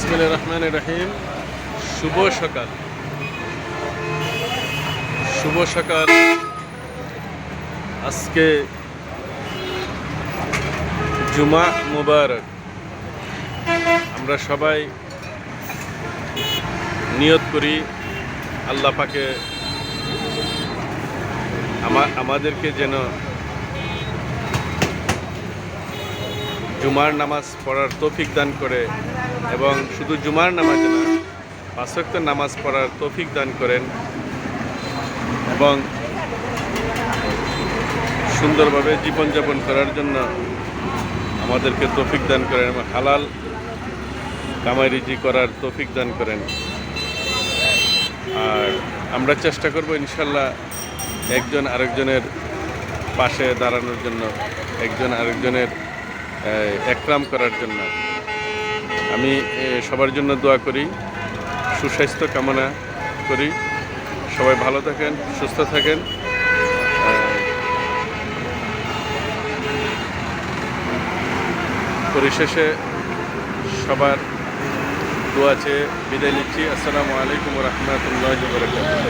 বিসমিল্লাহির রহমানির রহিম। শুভ সকাল, শুভ সকাল। আজকে জুমা মুবারক। আমরা সবাই নিয়ত করি আল্লাহ পাকে আমাদেরকে যেন জুমার নামাজ পড়ার তৌফিক দান করে, এবং শুধু জুমার নামাজ না, 5 ওয়াক্ত নামাজ পড়ার তৌফিক দান করেন এবং সুন্দরভাবে জীবনযাপন করার জন্য আমাদেরকে তৌফিক দান করেন এবং হালাল কামাই রিজি করার তৌফিক দান করেন। আর আমরা চেষ্টা করব ইনশাল্লাহ একজন আরেকজনের পাশে দাঁড়ানোর জন্য, একজন আরেকজনের একরাম করার জন্য। আমি সবার জন্য দোয়া করি, সুস্বাস্থ্য কামনা করি। সবাই ভালো থাকেন, সুস্থ থাকেন। পরিশেষে সবার দোয়া চেয়ে বিদায় নিচ্ছি। আসসালামু আলাইকুম ওয়া রাহমাতুল্লাহি ওয়া বারাকাতুহু।